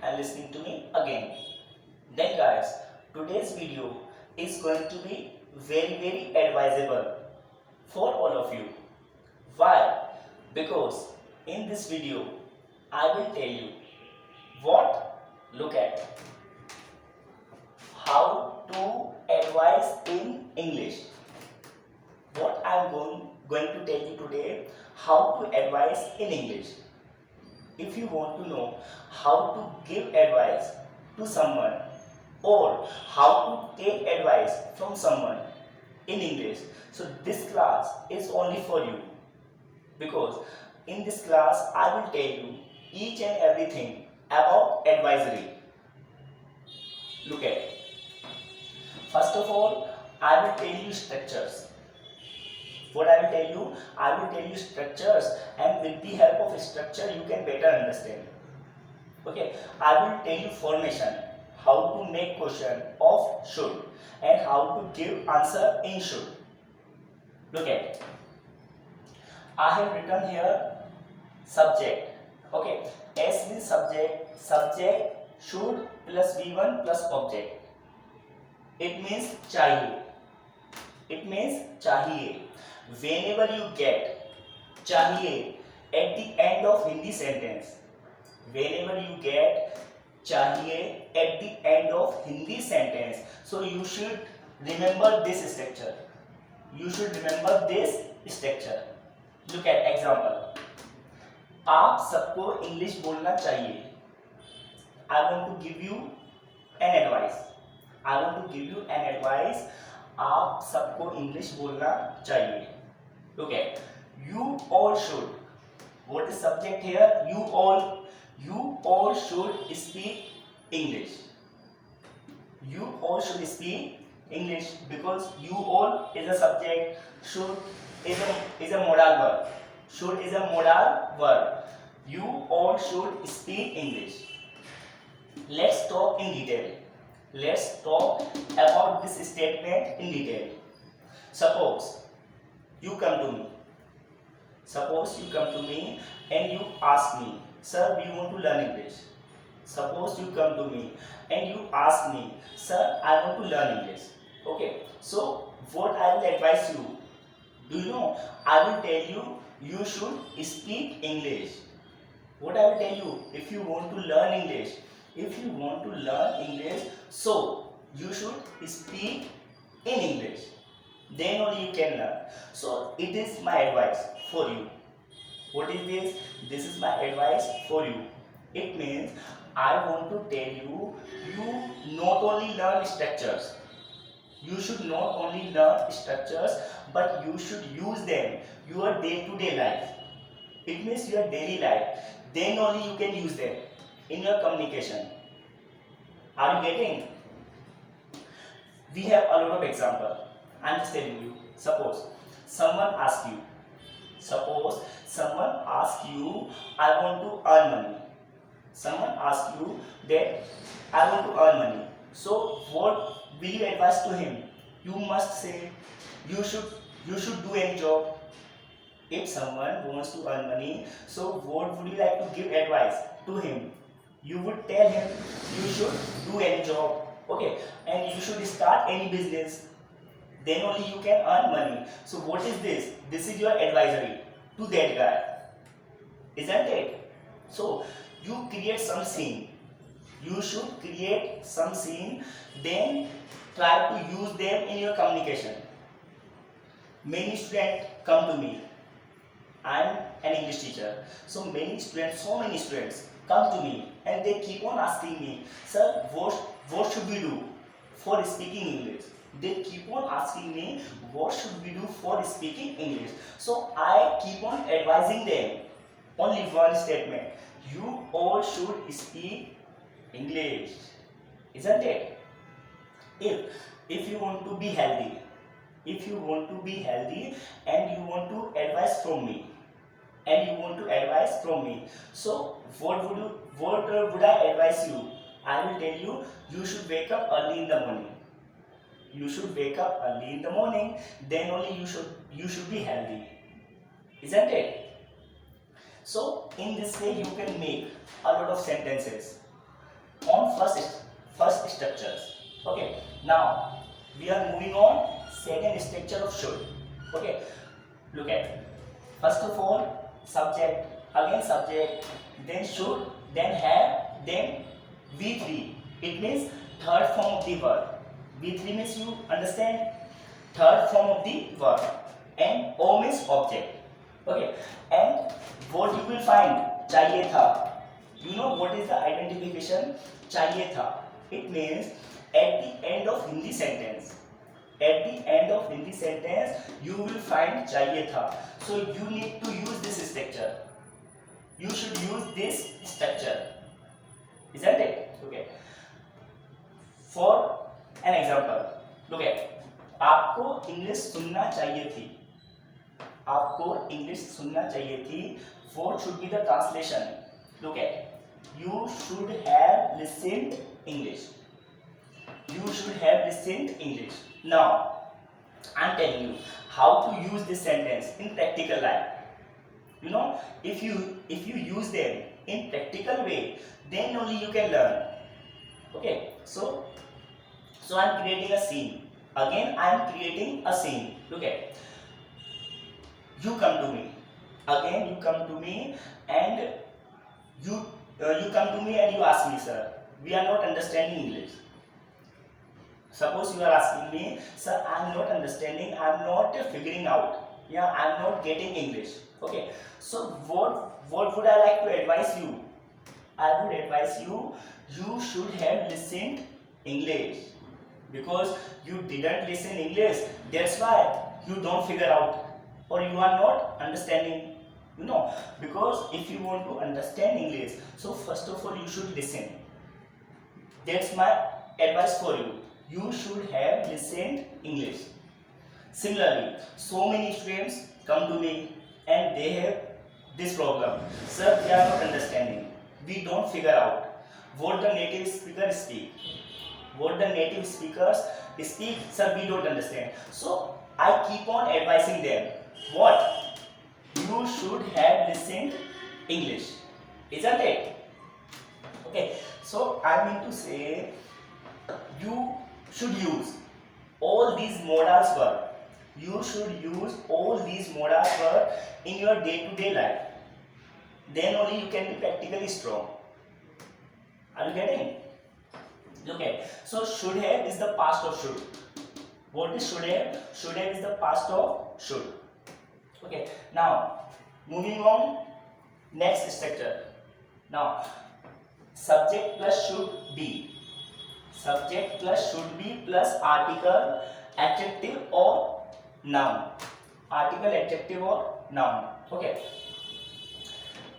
and listening to me again. Then guys, today's video is going to be very advisable for all of you. Why? Because in this video I will tell you what look at how to advise in English. What I am going to tell you today, how to advise in English. If you want to know how to give advice to someone or how to take advice from someone in English, so this class is only for you, because in this class I will tell you each and everything about advisory. Look at, first of all, I will tell you structures. What I will tell you, I will tell you structures, and with the help of structure you can better understand. Okay, I will tell you formation, how to make question of should and how to give answer in should. Look at, I have written here subject. Okay, S means subject, subject should plus V1 plus object. It means chahiye. It means chahiye. Whenever you get chahiye at the end of Hindi sentence, whenever you get chahiye at the end of Hindi sentence, so you should remember this structure. You should remember this structure. Look at example. आप सबको English बोलना चाहिए. I want to give you an advice. I want to give you an advice. आप सबको English बोलना चाहिए. Look at, you all should. What is subject here? You all should speak English. You all should speak English because you all is a subject. Should is a modal verb. Should is a modal verb. You all should speak English. Let's talk in detail. Let's talk about this statement in detail. Suppose you come to me. Suppose you come to me and you ask me, sir, we want to learn English. Suppose you come to me and you ask me, sir, I want to learn English. Okay, so what I will advise you, do you know, I will tell you, you should speak English. What I will tell you, if you want to learn English, so you should speak in English. Then only you can learn. So it is my advice for you. What is this? This is my advice for you. It means I want to tell you, you not only learn structures. You should not only learn structures, but you should use them your day-to-day life. It means your daily life. Then only you can use them in your communication. Are you getting? We have a lot of examples. I am just telling you. Suppose someone asks you, I want to earn money. Someone asks you that I want to earn money. So what will you advise to him? You must say, you should do any job. If someone wants to earn money, so what would you like to give advice to him? You would tell him, you should do any job, okay, and you should start any business. Then only you can earn money. So what is this? This is your advisory to that guy, isn't it? So you create some scene. You should create some scene, then try to use them in your communication. Many students come to me. I am an English teacher. So many students come to me and they keep on asking me, sir, what should we do for speaking English? They keep on asking me, what should we do for speaking English? So I keep on advising them. Only one statement. You all should speak English. Isn't it? If you want to be healthy, and you want to advise from me, so what would I advise you? I will tell you, you should wake up early in the morning. Then only you should be healthy, isn't it? So in this way you can make a lot of sentences. on first structures. Okay, now we are moving on second structure of should. Okay, look at, first of all subject, again subject, then should, then have, then V3. It means third form of the verb. V3 means, you understand, third form of the verb, and O means object. Okay, and what you will find, चाहिए था. You know what is the identification? चाहिए था. It means at the end of Hindi sentence. At the end of Hindi sentence, you will find चाहिए था. So you need to use this structure. You should use this structure, isn't it? Okay. For an example, look at, आपको English सुनना चाहिए थी. आपको English सुनना चाहिए थी. What should be the translation? Look at, you should have listened English. You should have listened English. Now, I'm telling you how to use this sentence in practical life. You know, if you use them in practical way, then only you can learn. Okay, so I'm creating a scene. Again, I'm creating a scene. Look at, you come to me. Again, you come to me and you come to me and you ask me, sir, we are not understanding English. Suppose you are asking me, sir, I am not understanding, I am not figuring out. Yeah, I am not getting English. Okay, so what would I like to advise you? I would advise you, you should have listened English, because you didn't listen English. That's why you don't figure out, or you are not understanding. You know, because if you want to understand English, so first of all you should listen. That's my advice for you. You should have listened English. Similarly, so many students come to me and they have this problem. Sir, we are not understanding. We don't figure out what the native speakers speak. What the native speakers speak, sir, we don't understand. So I keep on advising them. What? You should have listened English. Isn't it? Okay. So I mean to say, you should use all these modals verb. You should use all these modals verb in your day-to-day life. Then only you can be practically strong. Are you getting? Look at, so should have is the past of should. What is should have? Should have is the past of should. Okay, now moving on, next structure. Now, subject plus should be. Subject plus should be plus article, adjective or noun. Article, adjective or noun. Okay.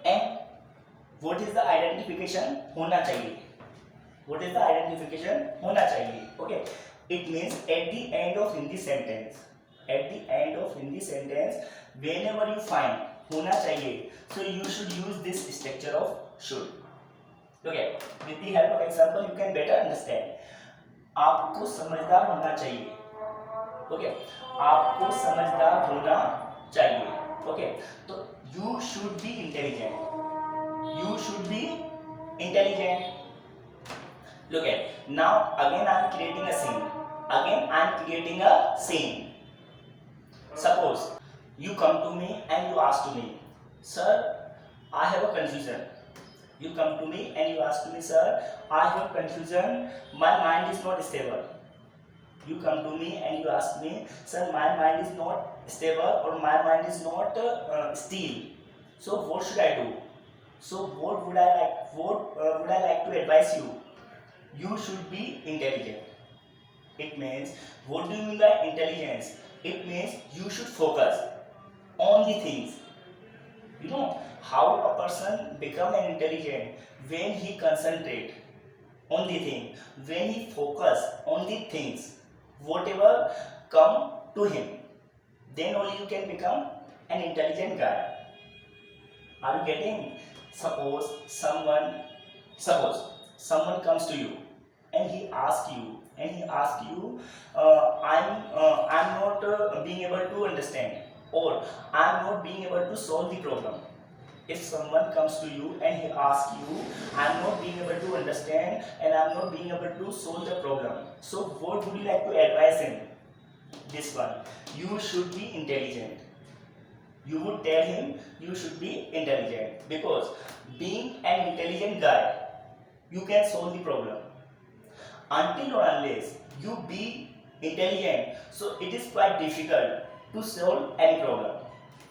And what is the identification? होना चाहिए. What is the identification? होना चाहिए. Okay. It means at the end of Hindi sentence. At the end of Hindi sentence, whenever you find होना चाहिए, so you should use this structure of should. Okay. With the help of example, you can better understand. आपको समझदार होना चाहिए. Okay. आपको समझदार होना चाहिए. Okay. तो you should be intelligent. You should be intelligent. Look at, now again I am creating a scene. Again I am creating a scene. Suppose you come to me and you ask to me, sir, I have a confusion. You come to me and you ask to me, sir, I have a confusion. My mind is not stable. You come to me and you ask me, sir, my mind is not stable or my mind is not still. So what should I do? So what would I like to advise you? You should be intelligent. It means, what do you mean by intelligence? It means you should focus on the things. You know how a person become an intelligent? When he concentrate on the thing, when he focus on the things, whatever come to him, then only you can become an intelligent guy. Are you getting? Suppose someone comes to you and he asks you, I'm not being able to understand, or I'm not being able to solve the problem. If someone comes to you and he asks you, I'm not being able to understand, intelligent and I'm not being able to solve the problem. So what would you like to advise him? This one. You should be intelligent. You would tell him you should be intelligent, because being an intelligent guy, you can solve the problem. Until or unless you be intelligent, so it is quite difficult to solve any problem.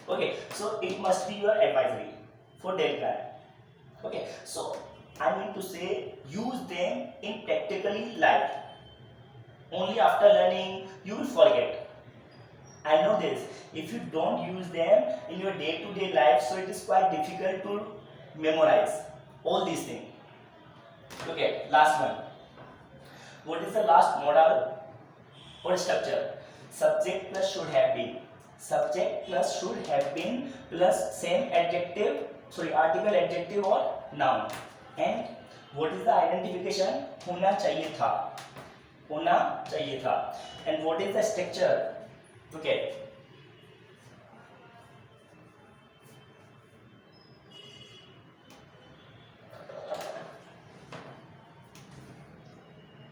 Okay, so it must be your advisory for that guy. Okay, so I mean to say, use them in practically life. Only after learning you will forget. I know this. If you don't use them in your day-to-day life, so it is quite difficult to memorize all these things. Okay, last one. What is the last model or structure? Subject plus should have been. Subject plus should have been plus same adjective, sorry, article, adjective or noun. And what is the identification? होना चाहिए था. होना चाहिए था. And what is the structure? Okay.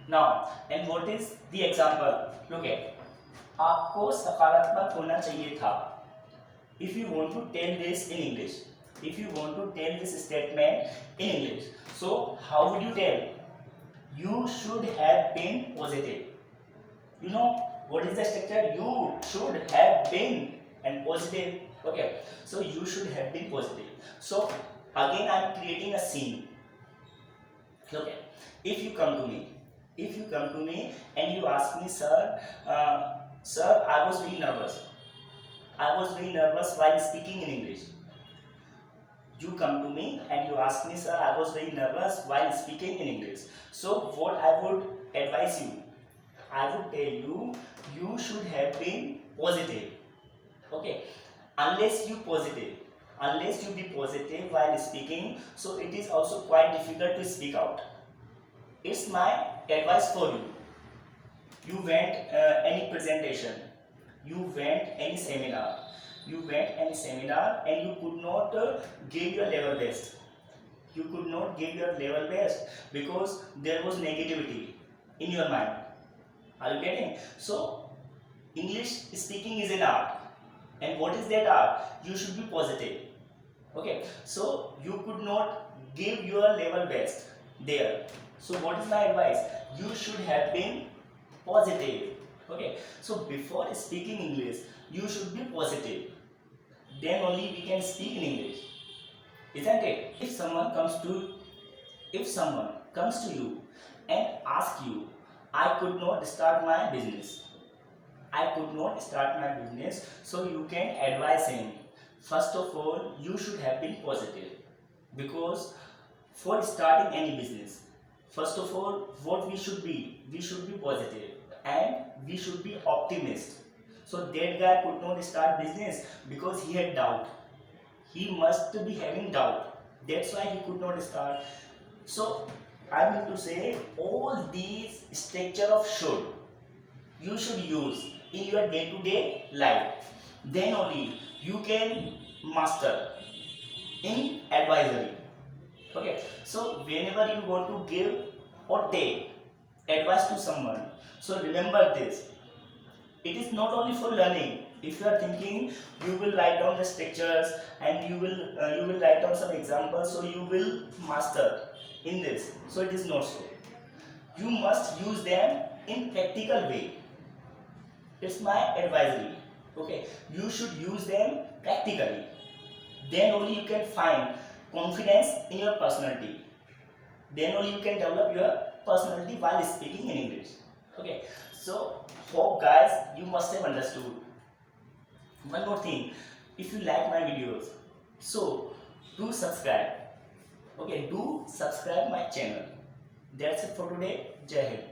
Now, and what is the example? Look at. आपको सकारात्मक होना चाहिए था. If you want to tell this in English, if you want to tell this statement in English, so how would you tell? You should have been positive. You know what is the structure? You should have been and positive. Okay, so you should have been positive. So again I am creating a scene. Okay, if you come to me and you ask me, sir, sir, I was very nervous. I was very nervous while speaking in English. You come to me and you ask me, sir, I was very nervous while speaking in English. So what I would advise you, I would tell you, you should have been positive. Okay, unless you be positive while speaking, so it is also quite difficult to speak out. It's my advice for you. You went any presentation, you went any seminar, and you could not give your level best. You could not give your level best because there was negativity in your mind. Are you getting? So English speaking is an art, and what is that art? You should be positive. Okay, so you could not give your level best there. So what is my advice? You should have been positive. Okay, so before speaking English, you should be positive. Then only we can speak in English, isn't it? If someone comes to you and asks you, I could not start my business. So you can advise him. First of all, you should have been positive, because for starting any business, first of all, what we should be positive and we should be optimist. So that guy could not start business because he had doubt. He must be having doubt. That's why he could not start. So I mean to say, all these structure of should, you should use in your day-to-day life. Then only you can master in advisory. Okay, so whenever you want to give or take advice to someone, so remember this. It is not only for learning. If you are thinking you will write down the structures and you will write down some examples, so you will master in this. So it is not so. You must use them in practical way. It's my advisory. Okay, you should use them practically. Then only you can find confidence in your personality. Then only you can develop your personality while speaking in English. Okay, so hope guys you must have understood. One more thing, if you like my videos, so do subscribe. Okay, do subscribe my channel. That's it for today. Jai Hind.